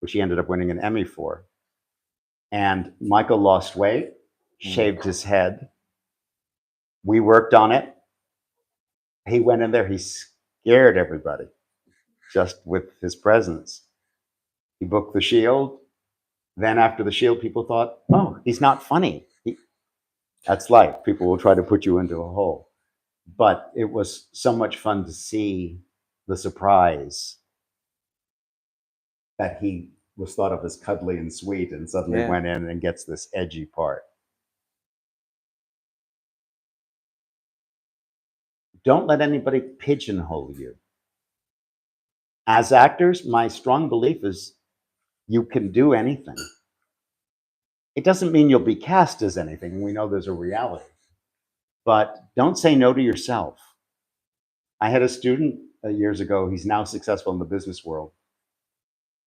S4: which he ended up winning an Emmy for. And Michael lost weight, shaved his head. We worked on it. He went in there, he scared everybody just with his presence. He booked The Shield. Then after The Shield, people thought, oh, he's not funny. That's life. People will try to put you into a hole. But it was so much fun to see the surprise that he was thought of as cuddly and sweet and suddenly went in and gets this edgy part. Don't let anybody pigeonhole you. As actors, my strong belief is you can do anything. It doesn't mean you'll be cast as anything. We know there's a reality. But don't say no to yourself. I had a student years ago, he's now successful in the business world.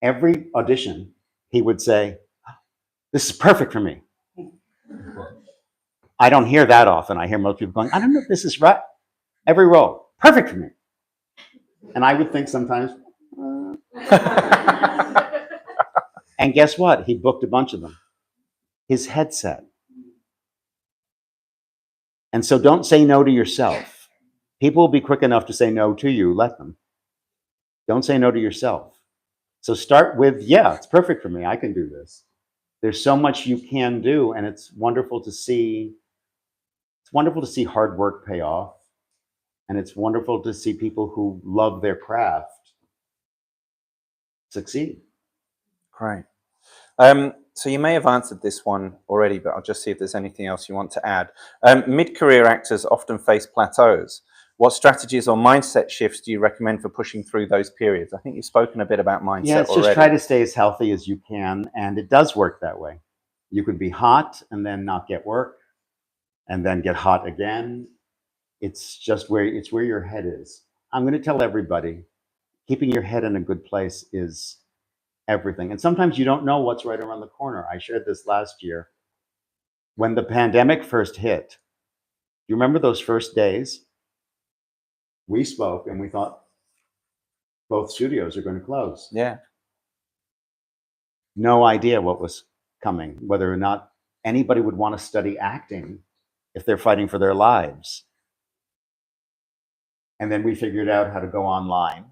S4: Every audition, he would say, this is perfect for me. I don't hear that often. I hear most people going, I don't know if this is right. Every role, perfect for me. And I would think sometimes, and guess what? He booked a bunch of them. His headset. And so don't say no to yourself. People will be quick enough to say no to you, let them. Don't say no to yourself. So start with, yeah, it's perfect for me. I can do this. There's so much you can do, and it's wonderful to see. It's wonderful to see hard work pay off, and it's wonderful to see people who love their craft succeed.
S1: Great. So you may have answered this one already, but I'll just see if there's anything else you want to add. Mid-career actors often face plateaus. What strategies or mindset shifts do you recommend for pushing through those periods? I think you've spoken a bit about mindset
S4: Yeah, it's
S1: already.
S4: just try to stay as healthy as you can, and it does work that way. You could be hot and then not get work, and then get hot again. It's just where your head is. I'm going to tell everybody, keeping your head in a good place is everything. And sometimes you don't know what's right around the corner. I shared this last year. When the pandemic first hit, do you remember those first days? We spoke and we thought both studios are going to close.
S1: Yeah.
S4: No idea what was coming, whether or not anybody would want to study acting if they're fighting for their lives. And then we figured out how to go online.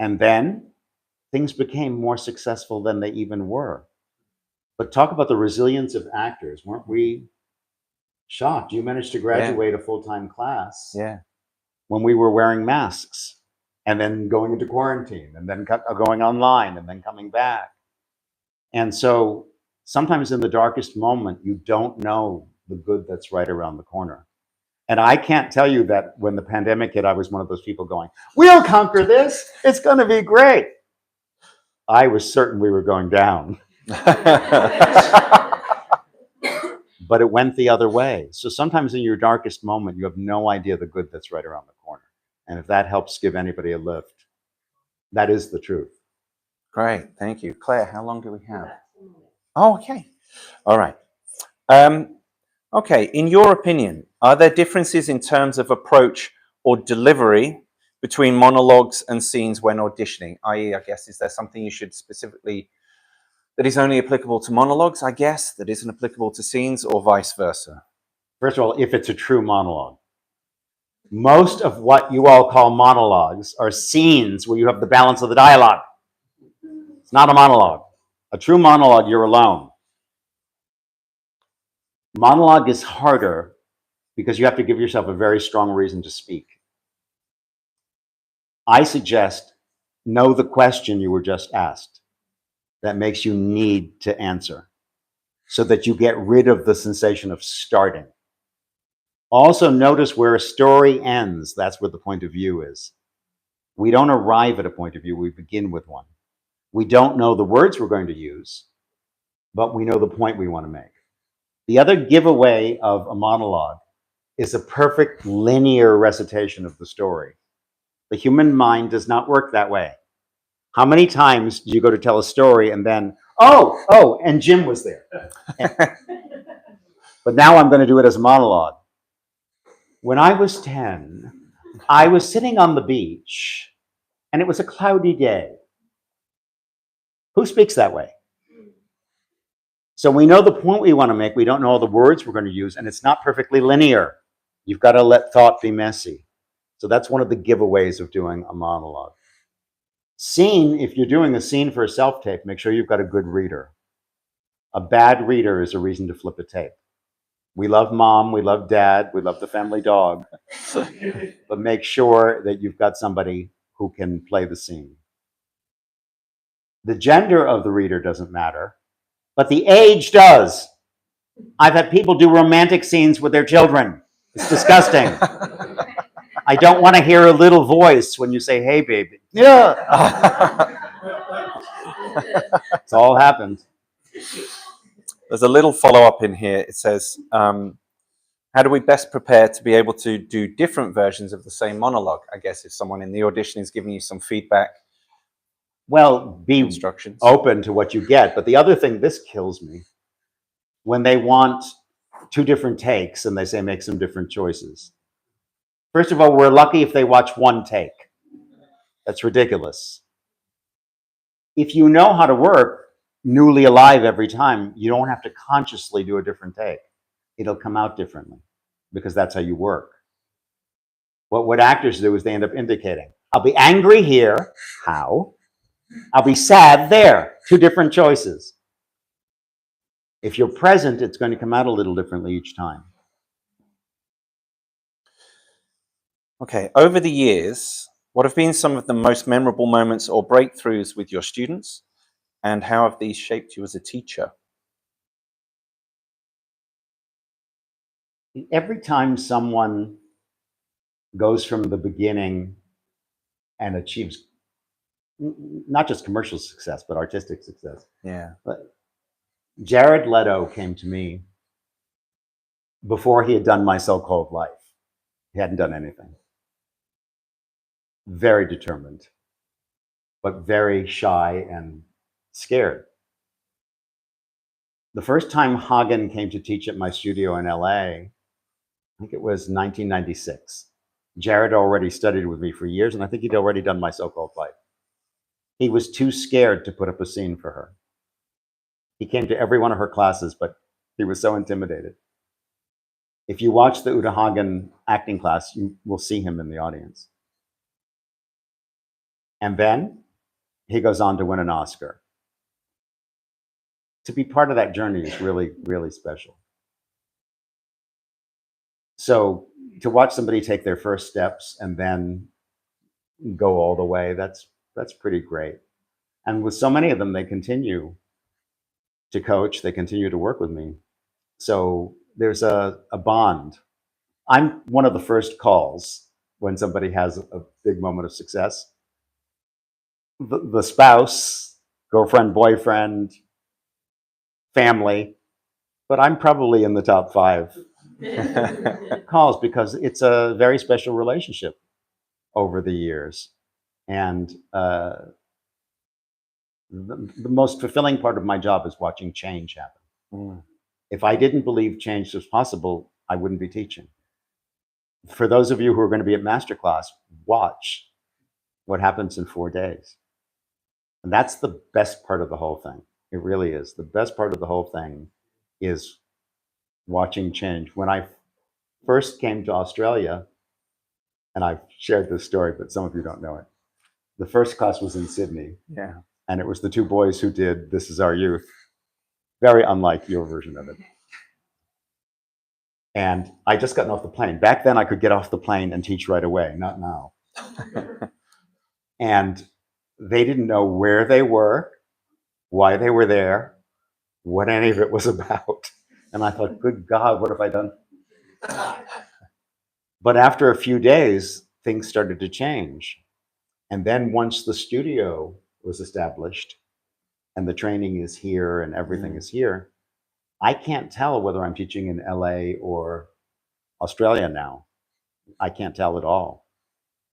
S4: And then things became more successful than they even were. But talk about the resilience of actors. Weren't we shocked? You managed to graduate a full-time class when we were wearing masks and then going into quarantine and then going online and then coming back. And so sometimes in the darkest moment, you don't know the good that's right around the corner. And I can't tell you that when the pandemic hit, I was one of those people going, we'll conquer this. It's going to be great. I was certain we were going down. But it went the other way. So sometimes in your darkest moment, you have no idea the good that's right around the corner. And if that helps give anybody a lift, that is the truth.
S1: Great, thank you. Claire, how long do we have? Oh, okay. All right. Okay, in your opinion, are there differences in terms of approach or delivery between monologues and scenes when auditioning? I.e., I guess, is there something you should specifically, that is only applicable to monologues, I guess, that isn't applicable to scenes, or vice versa?
S4: First of all, if it's a true monologue. Most of what you all call monologues are scenes where you have the balance of the dialogue. It's not a monologue. A true monologue, you're alone. Monologue is harder because you have to give yourself a very strong reason to speak. I suggest know the question you were just asked that makes you need to answer so that you get rid of the sensation of starting. Also notice where a story ends. That's where the point of view is. We don't arrive at a point of view, we begin with one. We don't know the words we're going to use, but we know the point we want to make. The other giveaway of a monologue is a perfect linear recitation of the story. The human mind does not work that way. How many times do you go to tell a story and then, oh, and Jim was there? But now I'm going to do it as a monologue. When I was 10, I was sitting on the beach and it was a cloudy day. Who speaks that way? So we know the point we want to make. We don't know all the words we're going to use, and it's not perfectly linear. You've got to let thought be messy. So that's one of the giveaways of doing a monologue. Scene, if you're doing a scene for a self-tape, make sure you've got a good reader. A bad reader is a reason to flip a tape. We love mom, we love dad, we love the family dog, but make sure that you've got somebody who can play the scene. The gender of the reader doesn't matter, but the age does. I've had people do romantic scenes with their children. It's disgusting. I don't want to hear a little voice when you say, hey, baby. Yeah. It's all happened.
S1: There's a little follow-up in here. It says, how do we best prepare to be able to do different versions of the same monologue? I guess if someone in the audition is giving you some feedback.
S4: Well, be
S1: instructions.
S4: Open to what you get. But the other thing, this kills me, when they want 2 different takes and they say make some different choices. First of all, we're lucky if they watch 1 take. That's ridiculous. If you know how to work newly alive every time, you don't have to consciously do a different take. It'll come out differently because that's how you work. What actors do is they end up indicating, I'll be angry here. How? I'll be sad there. 2 different choices. If you're present, it's going to come out a little differently each time.
S1: Okay, over the years, what have been some of the most memorable moments or breakthroughs with your students, and how have these shaped you as a teacher?
S4: Every time someone goes from the beginning and achieves not just commercial success, but artistic success.
S1: Yeah.
S4: But Jared Leto came to me before he had done My So-Called Life. He hadn't done anything. Very determined, but very shy and scared. The first time Hagen came to teach at my studio in LA, I think it was 1996. Jared already studied with me for years, and I think he'd already done My So-Called Life. He was too scared to put up a scene for her. He came to every one of her classes, but he was so intimidated. If you watch the Uta Hagen acting class, you will see him in the audience. And then he goes on to win an Oscar. To be part of that journey is really, really special. So to watch somebody take their first steps and then go all the way, that's pretty great. And with so many of them, they continue to coach, they continue to work with me. So there's a bond. I'm one of the first calls when somebody has a big moment of success. The spouse, girlfriend, boyfriend, family, but I'm probably in the top 5 calls because it's a very special relationship over the years. And the most fulfilling part of my job is watching change happen.
S1: Mm.
S4: If I didn't believe change was possible, I wouldn't be teaching. For those of you who are going to be at masterclass, watch what happens in 4 days. And that's the best part of the whole thing. It really is. The best part of the whole thing is watching change. When I first came to Australia, and I've shared this story, but some of you don't know it. The first class was in Sydney.
S1: Yeah.
S4: And it was the 2 boys who did This Is Our Youth. Very unlike your version of it. And I just gotten off the plane. Back then I could get off the plane and teach right away, not now. And they didn't know where they were, why they were there, what any of it was about. And I thought, good God, what have I done? But after a few days, things started to change. And then once the studio was established and the training is here and everything is here, I can't tell whether I'm teaching in LA or Australia now. I can't tell at all.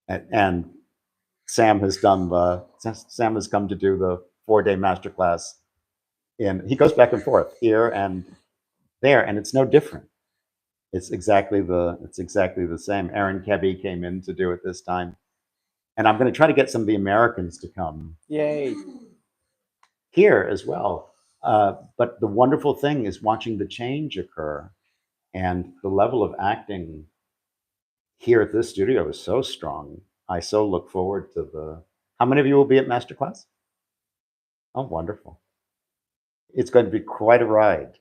S4: And Sam has come to do the 4-day masterclass. He goes back and forth here and there, and it's no different. It's exactly the same. Aaron Kebby came in to do it this time. And I'm going to try to get some of the Americans to come.
S1: Yay.
S4: Here as well. But the wonderful thing is watching the change occur, and the level of acting here at this studio is so strong. I so look forward to how many of you will be at Masterclass? Oh, wonderful. It's going to be quite a ride.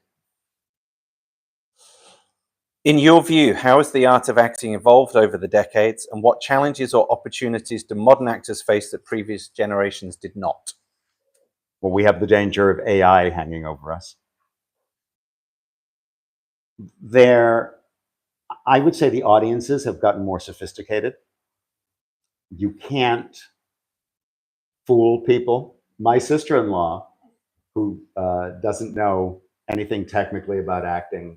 S1: In your view, how has the art of acting evolved over the decades, and what challenges or opportunities do modern actors face that previous generations did not?
S4: Well, we have the danger of AI hanging over us. I would say the audiences have gotten more sophisticated. You can't fool people. My sister-in-law, who doesn't know anything technically about acting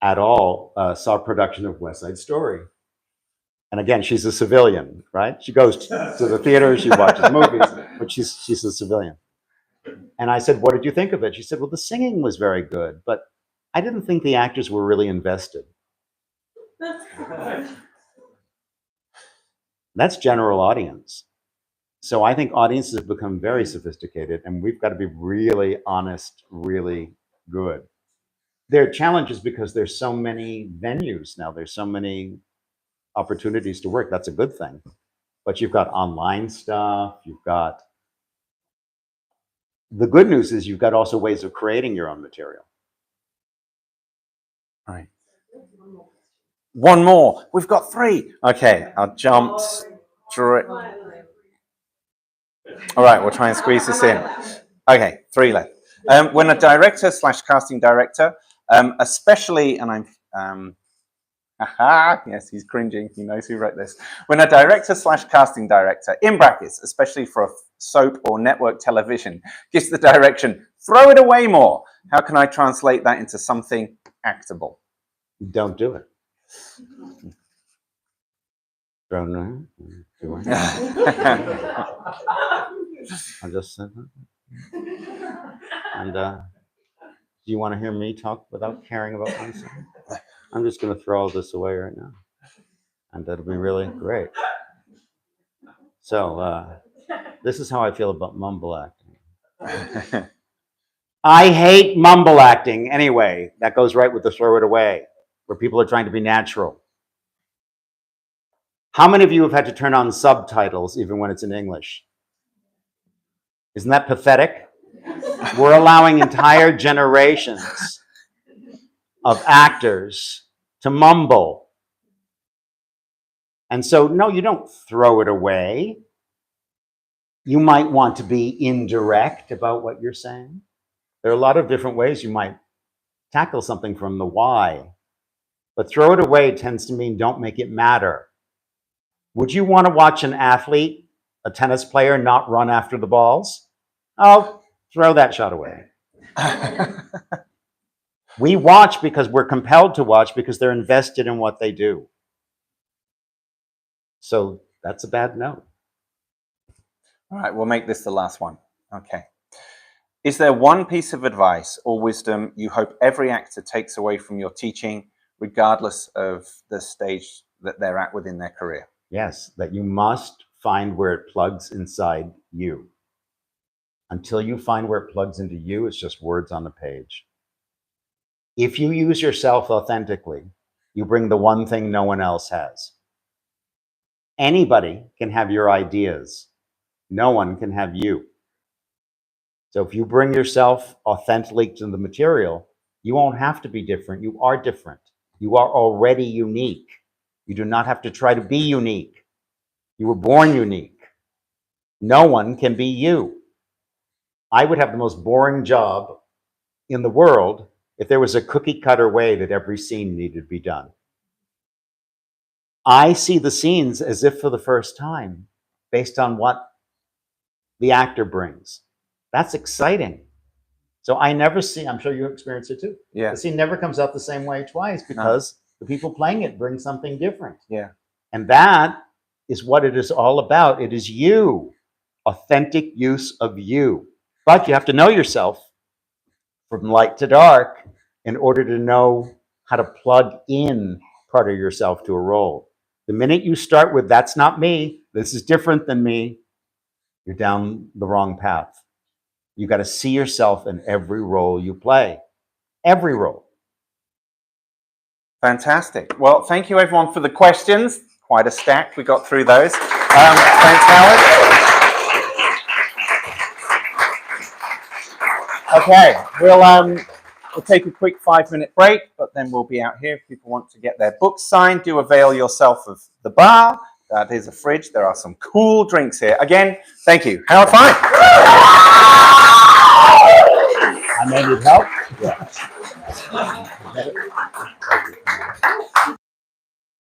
S4: at all, saw a production of West Side Story. And again, she's a civilian, right? She goes to the theater, she watches movies, but she's a civilian. And I said, what did you think of it? She said, well, the singing was very good, but I didn't think the actors were really invested. That's general audience. So I think audiences have become very sophisticated, and we've got to be really honest, really good. There are challenges because there's so many venues now. There's so many opportunities to work. That's a good thing. But you've got online stuff. The good news is you've got also ways of creating your own material.
S1: All right. One more. We've got 3. Okay, I'll jump straight. All right, we'll try and squeeze this in. Okay, 3 left. When a director / casting director, especially, and I'm, yes, he's cringing. He knows who wrote this. When a director / casting director, in brackets, especially for a soap or network television, gives the direction, throw it away more, how can I translate that into something actable?
S4: Don't do it. I just said that. And do you want to hear me talk without caring about what I'm saying? I'm just going to throw all this away right now. And that'll be really great. So this is how I feel about mumble acting. I hate mumble acting anyway. That goes right with the throw it away, where people are trying to be natural. How many of you have had to turn on subtitles even when it's in English? Isn't that pathetic? We're allowing entire generations of actors to mumble. And so, no, you don't throw it away. You might want to be indirect about what you're saying. There are a lot of different ways you might tackle something from the why. But throw it away tends to mean don't make it matter. Would you want to watch an athlete, a tennis player, not run after the balls? Oh, throw that shot away. We watch because we're compelled to watch because they're invested in what they do. So that's a bad no.
S1: All right, we'll make this the last one. Okay. Is there one piece of advice or wisdom you hope every actor takes away from your teaching, regardless of the stage that they're at within their career?
S4: Yes, that you must find where it plugs inside you. Until you find where it plugs into you, it's just words on the page. If you use yourself authentically, you bring the one thing no one else has. Anybody can have your ideas. No one can have you. So if you bring yourself authentically to the material, you won't have to be different. You are different. You are already unique. You do not have to try to be unique. You were born unique. No one can be you. I would have the most boring job in the world if there was a cookie cutter way that every scene needed to be done. I see the scenes as if for the first time, based on what the actor brings. That's exciting. So I never see, I'm sure you experience it too.
S1: Yeah.
S4: The scene never comes out the same way twice because the people playing it bring something different.
S1: Yeah.
S4: And that is what it is all about. It is you, authentic use of you. But you have to know yourself from light to dark in order to know how to plug in part of yourself to a role. The minute you start with, that's not me, this is different than me, you're down the wrong path. You got to see yourself in every role you play. Every role.
S1: Fantastic. Well, thank you everyone for the questions. Quite a stack. We got through those. Thanks, Howard. Okay, we'll take a quick 5-minute break, but then we'll be out here. If people want to get their books signed, do avail yourself of the bar. That is a fridge. There are some cool drinks here. Again, thank you. Howard, fine.
S4: I may need help. Yeah.